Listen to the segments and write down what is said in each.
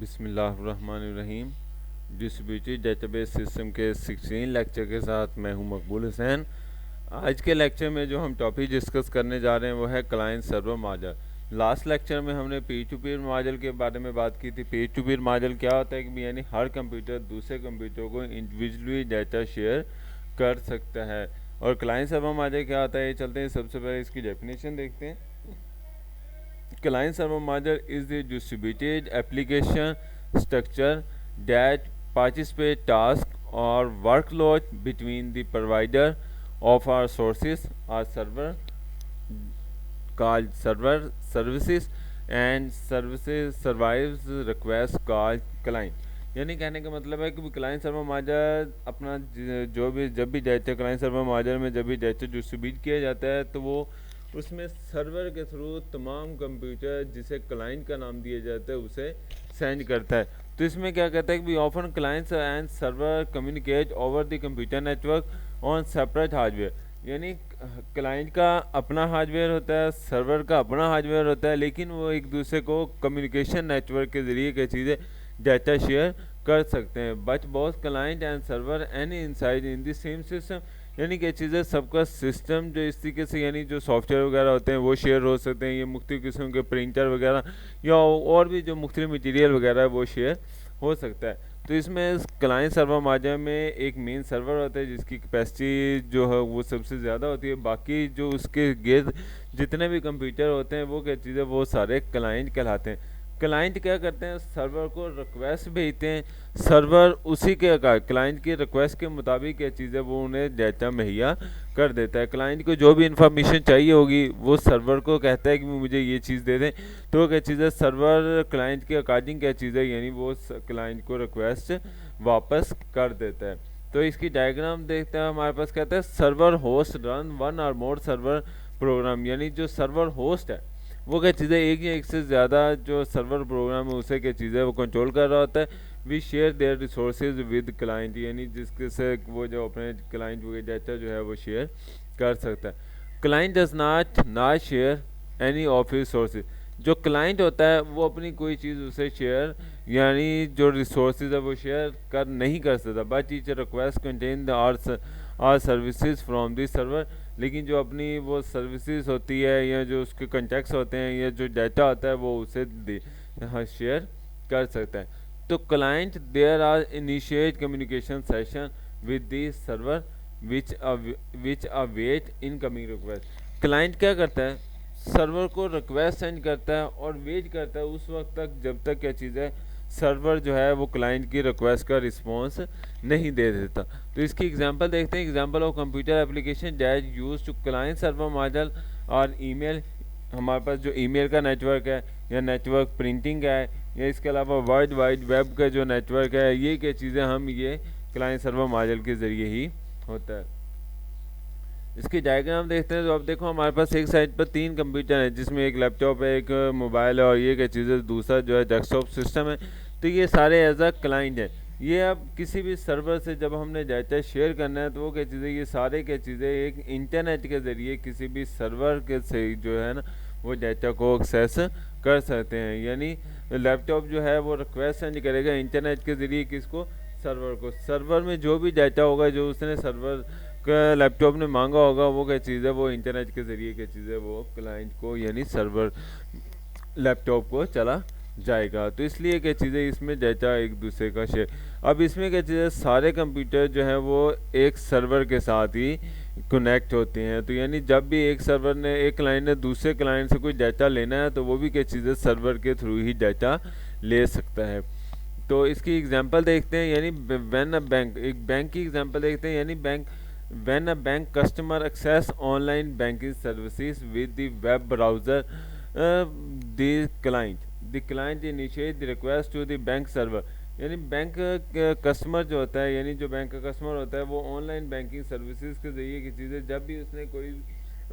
बिस्मिल्लाहिर्रहमानिर्रहीम। Distributed database system के 16 lecture के साथ मैं हूं मकबूल हुसैन। आज के लेक्चर में जो हम टॉपिक डिस्कस करने जा रहे हैं वो है client server model. Last lecture में हमने पीयर टू पीयर मॉडल के बारे में बात की थी। पीयर टू पीयर मॉडल क्या होता है कि यानी हर कंप्यूटर दूसरे कंप्यूटर को इंडिविजुअली डाटा शेयर कर सकता है। और क्लाइंट सर्वर मॉडल क्या होता है, ये चलते हैं सबसे पहले इसकी डेफिनेशन देखते हैं। Client server model is the distributed application structure that participate task or workload between the provider of our sources or server called server services and services survives request called client। यानी कहने का मतलब है कि client server model अपना जो भी जब भी डाटा क्लाइंट सर्वर मॉडल में जब भी डाटा डिस्ट्रीब्यूट किया जाता है तो वो उसमें सर्वर के थ्रू तमाम कंप्यूटर जिसे क्लाइंट का नाम दिया जाता है उसे सेंड करता है। तो इसमें क्या कहता है कि often clients and server communicate over the computer network on separate hardware. यानी क्लाइंट का अपना हार्डवेयर होता है, सर्वर का अपना हार्डवेयर होता है, लेकिन वो एक दूसरे को कम्युनिकेशन नेटवर्क के ज़रिए क्या चीज़ें डाटा शेयर कर सकते हैं। But both client and server any inside in the same system. यानी क्या चीज़ है, सबका सिस्टम जो इस तरीके से यानी जो सॉफ्टवेयर वगैरह होते हैं वो शेयर हो सकते हैं। ये मुख्तलिफ किस्म के प्रिंटर वगैरह या और भी जो मुख्तलिफ मटीरियल वगैरह है वो शेयर हो सकता है। तो इसमें क्लाइंट सर्वर मॉडल में एक मेन सर्वर होता है जिसकी कैपेसिटी जो है वो सबसे ज़्यादा होती है। बाकी जो उसके गिर्द जितने भी कंप्यूटर होते हैं वो क्या चीज़ है, वो सारे क्लाइंट कहलाते हैं। क्लाइंट क्या करते हैं, सर्वर को रिक्वेस्ट भेजते हैं, सर्वर उसी के क्लाइंट की रिक्वेस्ट के मुताबिक क्या चीज़ है वो उन्हें डाटा मुहैया कर देता है। क्लाइंट को जो भी इंफॉर्मेशन चाहिए होगी वो सर्वर को कहता है कि मुझे ये चीज़ दे दें, तो क्या चीज़ है सर्वर क्लाइंट के अकॉर्डिंग क्या चीज़ है यानी वो क्लाइंट को रिक्वेस्ट वापस कर देता है। तो इसकी डायग्राम देखते हैं। हमारे पास कहता है सर्वर होस्ट रन वन और मोर सर्वर प्रोग्राम। यानी जो सर्वर होस्ट है वो क्या चीज़ है एक या एक से ज़्यादा जो सर्वर प्रोग्राम है उसे क्या चीज़ है वो कंट्रोल कर रहा होता है। We share their resources with client. यानी जिसके से वो जो अपने क्लाइंट वो डाटा जो है वो शेयर कर सकता है। Client does not share any of his sources. जो क्लाइंट होता है वो अपनी कोई चीज़ उसे शेयर यानी जो रिसोर्सेज है वो शेयर कर नहीं कर सकता। But each request contain the are services from this server. लेकिन जो अपनी वो सर्विसेज होती है या जो उसके कॉन्टैक्ट्स होते हैं या जो डाटा होता है वो उसे शेयर कर सकता है। तो client there are initiate communication session with the server which await incoming request. Client क्या करता है, सर्वर को रिक्वेस्ट सेंड करता है और वेट करता है उस वक्त तक जब तक क्या चीज़ है सर्वर जो है वो क्लाइंट की रिक्वेस्ट का रिस्पॉन्स नहीं दे देता। तो इसकी एग्जांपल देखते हैं। Example of computer application that use to client server model और ईमेल। हमारे पास जो ईमेल का नेटवर्क है या नेटवर्क प्रिंटिंग है या इसके अलावा वर्ल्ड वाइड वेब का जो नेटवर्क है, ये क्या चीज़ें हम ये क्लाइंट सर्वर मॉडल के ज़रिए ही होता है। इसकी डायग्राम देखते हैं। तो अब देखो हमारे पास एक साइड पर 3 कंप्यूटर हैं जिसमें एक लैपटॉप है, एक मोबाइल है और ये क्या चीज़ है दूसरा जो है डेस्कटॉप सिस्टम है। तो ये सारे एज अ क्लाइंट है। ये अब किसी भी सर्वर से जब हमने डाटा शेयर करना है तो वो क्या चीज़ें ये सारे क्या चीज़ें एक इंटरनेट के ज़रिए किसी भी सर्वर के से जो है ना वो डाटा को एक्सेस कर सकते हैं। यानी लैपटॉप जो है वो रिक्वेस्ट सेंड करेगा इंटरनेट के ज़रिए किसको, सर्वर को। सर्वर में जो भी डाटा होगा जो उसने सर्वर का लैपटॉप ने मांगा होगा वो क्या चीज़ है वो इंटरनेट के ज़रिए क्या चीज़ है वो क्लाइंट को यानी सर्वर लैपटॉप को चला जाएगा। तो इसलिए क्या चीज़ें इसमें डाटा एक दूसरे का शेयर। अब इसमें क्या चीज़ है सारे कंप्यूटर जो है वो एक सर्वर के साथ ही कनेक्ट होते हैं। तो यानी जब भी एक सर्वर ने एक क्लाइंट ने दूसरे क्लाइंट से कोई डाटा लेना है तो वो भी क्या चीज़ है सर्वर के थ्रू ही डाटा ले सकता है। तो इसकी एग्जांपल देखते हैं। यानी व्हेन अ बैंक, एक बैंक की एग्जांपल देखते हैं। यानी bank when a bank customer access online banking services with the web browser, the client initiate the request to the bank server। यानी बैंक कस्टमर जो होता है यानी जो बैंक का कस्टमर होता है वो ऑनलाइन बैंकिंग सर्विसेज के ज़रिए की चीज़ें जब भी उसने कोई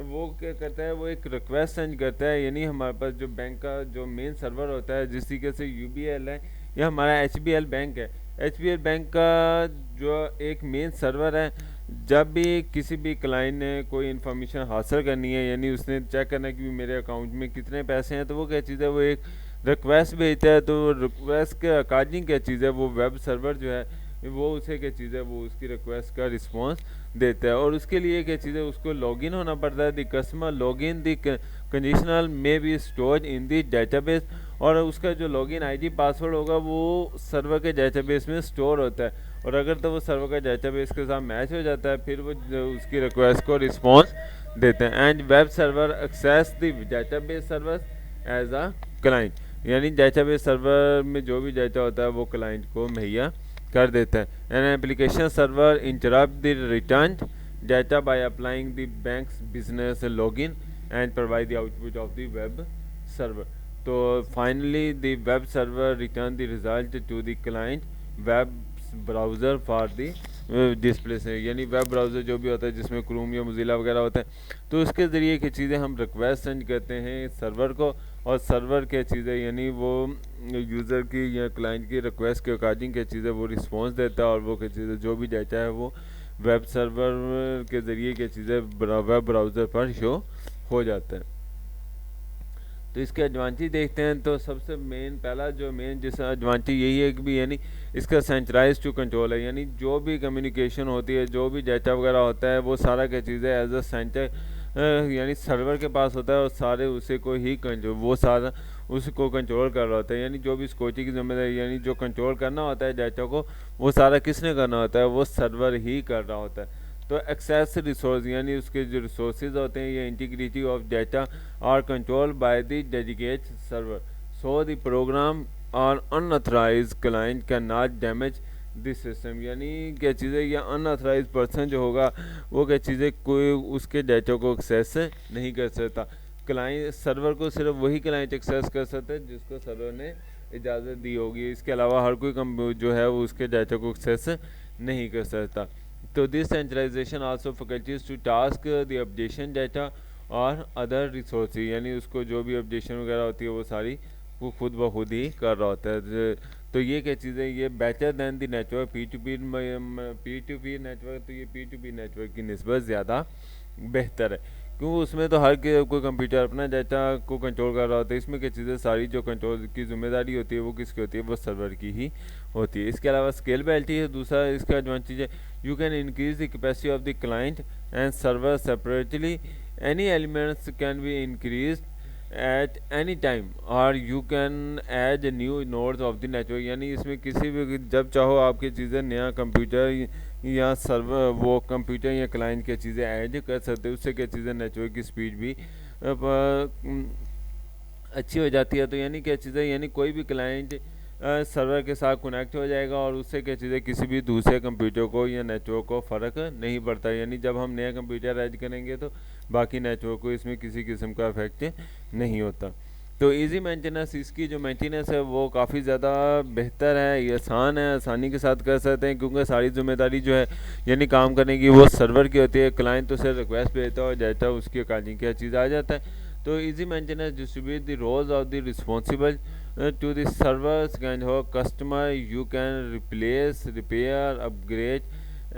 वो क्या करता है वो एक रिक्वेस्ट सेंड करता है। यानी हमारे पास जो बैंक का जो मेन सर्वर होता है जिस तरीके से यूबीएल है या हमारा एचबीएल बैंक है, एचबीएल बैंक का जो एक मेन सर्वर है जब भी किसी भी क्लाइंट ने कोई इन्फॉर्मेशन हासिल करनी है यानी उसने चेक करना है कि मेरे अकाउंट में कितने पैसे हैं तो वो क्या चीज़ है वो एक रिक्वेस्ट भेजता है तो रिक्वेस्ट के अकॉर्डिंग क्या चीज़ है वो वेब सर्वर जो है वो उसे क्या चीज़ है वो उसकी रिक्वेस्ट का रिस्पॉन्स देता है। और उसके लिए क्या चीज़ है उसको लॉगिन होना पड़ता है। The customer login the conditional में be stored in the database, और उसका जो लॉगिन आईडी पासवर्ड होगा वो सर्वर के डेटाबेस में स्टोर होता है। और अगर तो वो सर्वर का डेटाबेस के साथ मैच हो जाता है फिर वो उसकी रिक्वेस्ट को रिस्पॉन्स देते हैं। And web server access the database server as a client, यानी डेटाबेस सर्वर में जो भी डेटा होता है वो क्लाइंट को मुहैया कर देता है। An application server interrupt the return data by applying the bank's business login and provide the output of the web server. तो finally the web server return the result to the client web browser for the display से, यानी web browser जो भी होता है जिसमें Chrome या Mozilla वगैरह होता है तो उसके ज़रिए की चीज़ें हम रिक्वेस्ट सेंड करते हैं सर्वर को, और सर्वर क्या चीज़ें यानी वो यूज़र की या क्लाइंट की रिक्वेस्ट के अकॉर्डिंग क्या चीज़ें वो रिस्पॉन्स देता है, और वो क्या चीज़ें जो भी डाटा है वो वेब सर्वर के ज़रिए क्या चीज़ें वेब ब्राउज़र पर शो हो जाता है। तो इसके एडवांटेज देखते हैं। तो सबसे मेन पहला जो मेन जिसका एडवांटेज यही है कि भी यानी इसका सेंट्रलाइज टू कंट्रोल है, यानी जो भी कम्युनिकेशन होती है जो भी डाटा वगैरह होता है वो सारा क्या चीज़ है एज अ सेंटर यानी सर्वर के पास होता है, और सारे उसे को ही कंट्रोल वो सारा उसको कंट्रोल कर रहा होता है। यानी जो भी सिक्योरिटी की जिम्मेदारी यानी जो कंट्रोल करना होता है डाटा को वो सारा किसने करना होता है वो सर्वर ही कर रहा होता है। तो एक्सेस रिसोर्स यानी उसके जो रिसोर्सेज होते हैं ये integrity of data are control by the dedicate server, so the program और unauthorise client can not damage this system, यानी क्या चीज़ें या अनऑथराइज पर्सन जो होगा वो क्या चीज़ें कोई उसके डाटा को एक्सेस नहीं कर सकता। क्लाइंट सर्वर को सिर्फ वही क्लाइंट एक्सेस कर सकते हैं जिसको सर्वर ने इजाज़त दी होगी, इसके अलावा हर कोई जो है वो उसके डाटा को एक्सेस नहीं कर सकता। तो this centralisation also faculties to task the updation data और अदर रिसोर्सेज, यानी उसको जो भी अपडेशन वगैरह होती है वो सारी वो खुद ब खुद ही कर रहा होता है। तो ये क्या चीज़ है ये better than the network P to P network, तो ये पी टू पी नेटवर्क की निस्बत ज़्यादा बेहतर है, क्योंकि उसमें तो हर कोई कंप्यूटर अपना डाटा को कंट्रोल कर रहा होता है। इसमें क्या चीज़ें सारी जो कंट्रोल की जिम्मेदारी होती है वो किसकी होती है वो सर्वर की ही होती है। इसके अलावा स्केलेबिलिटी है दूसरा इसका एडवांटेज है, you can increase the capacity of the client and server separately, any elements can be increase at any time और you can add new nodes of the network, यानी इसमें किसी भी जब चाहो आपकी चीज़ें नया कंप्यूटर या सर्वर वो कंप्यूटर या क्लाइंट की चीज़ें ऐड कर सकते हैं, उससे क्या चीज़ें नेटवर्क की स्पीड भी अच्छी हो जाती है। तो यानी क्या चीज़ें यानी कोई भी क्लाइंट सर्वर के साथ कनेक्ट हो जाएगा और उससे क्या चीज़ें किसी भी दूसरे कंप्यूटर को या नेटवर्क को फ़र्क नहीं पड़ता, यानी जब हम नया कंप्यूटर ऐड करेंगे तो बाकी नेटवर्क को इसमें किसी किस्म का इफेक्ट नहीं होता। तो इजी मेंटेनेंस इसकी जो मेंटेनेंस है वो काफ़ी ज़्यादा बेहतर है, ये आसान है, आसानी के साथ कर सकते हैं क्योंकि सारी जिम्मेदारी जो है यानी काम करने की वो सर्वर की होती है। क्लाइंट तो सिर्फ रिक्वेस्ट भेजता है और डाटा उसकी अकॉर्डिंग क्या चीज़ आ जाता है। तो easy maintenance distribute the roles of the responsible to the servers kind of customer, you can replace, repair, upgrade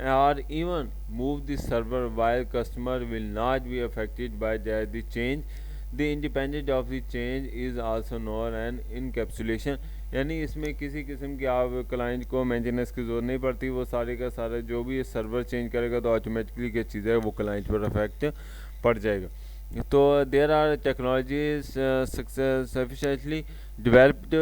or even move the server while customer will not be affected by the change. The independent of the change is also known an encapsulation, यानी इसमें किसी किस्म की आप client को maintenance की ज़रूरत नहीं पड़ती, वो सारे का सारा जो भी सर्वर चेंज करेगा तो ऑटोमेटिकली क्या चीज़ है वो क्लाइंट पर अफेक्ट पड़ जाएगा। तो there are technologies sufficiently developed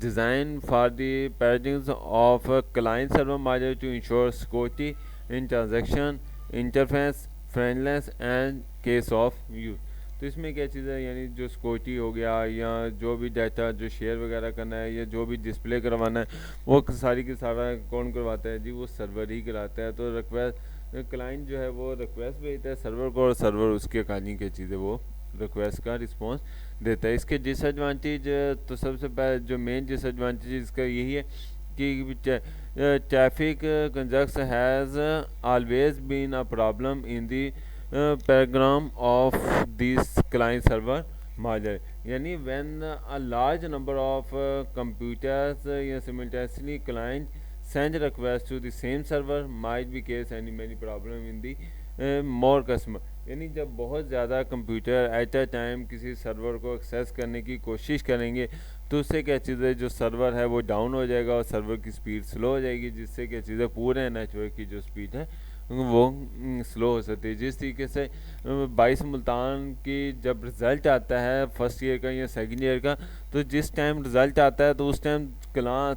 design for the paradigms of a client server model to ensure security in transaction interface friendliness and case of use। तो इसमें क्या चीज़ है यानी जो सिक्योरिटी हो गया या जो भी डाटा जो शेयर वगैरह करना है या जो भी डिस्प्ले करवाना है वो सारी की सारा कौन करवाता है जी वो सर्वर ही कराता है। तो रिक्वेस्ट क्लाइंट जो है वो रिक्वेस्ट भेजता है सर्वर को और सर्वर उसके अकॉर्डिंग क्या चीज़ें वो रिक्वेस्ट का रिस्पॉन्स देता है। इसके डिसएडवांटेज तो सबसे पहले जो मेन डिसएडवांटेज इसका यही है कि traffic congestion has always been a problem in the paradigm of this client server model, यानी when a large number of computers या simultaneously client send request to the same server might be case any many problem in the more customer, यानी जब बहुत ज़्यादा computer at a time किसी server को access करने की कोशिश करेंगे तो उससे क्या चीज़ है, जो सर्वर है वो डाउन हो जाएगा और सर्वर की स्पीड स्लो हो जाएगी, जिससे क्या चीज़ है पूरे नेटवर्क की जो स्पीड है वो स्लो हो सकती है। जिस तरीके से 22 मुल्तान की जब रिज़ल्ट आता है फर्स्ट ईयर का या सेकंड ईयर का, तो जिस टाइम रिज़ल्ट आता है तो उस टाइम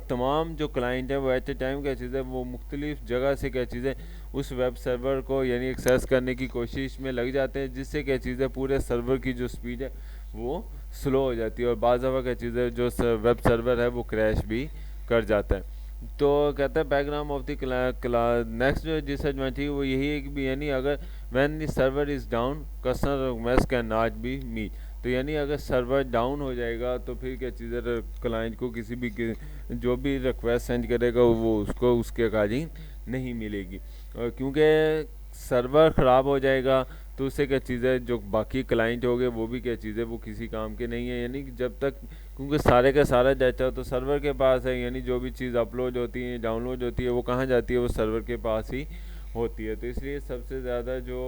तमाम जो क्लाइंट है वो एट ए टाइम क्या चीज़ है वो मुख्तलिफ जगह से क्या चीज़ है उस वेब सर्वर को यानी एक्सेस करने की कोशिश में लग जाते हैं, जिससे क्या चीज़ है पूरे सर्वर की जो स्पीड है वो स्लो हो जाती है और बाज़ दफ़ा क्या चीज़ है जो वेब सर्वर है वो क्रैश भी कर जाता है। तो कहता है बैकग्राउंड ऑफ द नेक्स्ट जो डिसएडवांटेज वो यही है कि भी यानी अगर when the server is down customer request can not be meet, तो यानी अगर सर्वर डाउन हो जाएगा तो फिर क्या चीज़ है क्लाइंट को किसी भी जो भी रिक्वेस्ट सेंड करेगा वो उसको उसके अकॉर्डिंग नहीं मिलेगी, और क्योंकि सर्वर ख़राब हो जाएगा तो उससे क्या चीज़ है जो बाकी क्लाइंट हो गए वो भी क्या चीज़ है वो किसी काम के नहीं है, यानी कि जब तक क्योंकि सारे का सारा डाटा तो सर्वर के पास है, यानी जो भी चीज़ अपलोड होती है डाउनलोड होती है वो कहाँ जाती है, वो सर्वर के पास ही होती है। तो इसलिए सबसे ज़्यादा जो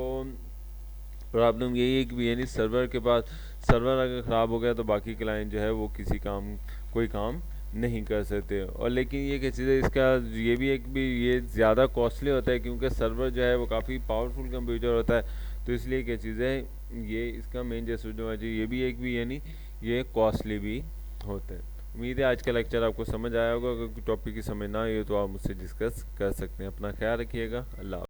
प्रॉब्लम यही है कि यानी सर्वर के पास सर्वर अगर ख़राब हो गया तो बाकी क्लाइंट जो है वो किसी काम कोई काम नहीं कर सकते। और लेकिन ये क्या चीज़ है इसका ये भी एक भी ये ज़्यादा कॉस्टली होता है क्योंकि सर्वर जो है वो काफ़ी पावरफुल कंप्यूटर होता है, तो इसलिए क्या चीज़ है ये इसका मेन डिसएडवांटेज ये भी एक भी यानी ये कॉस्टली भी होता है। उम्मीद है आज का लेक्चर आपको समझ आया होगा। अगर टॉपिक की समझ ना आई हो तो आप मुझसे डिस्कस कर सकते हैं। अपना ख्याल रखिएगा। अल्लाह।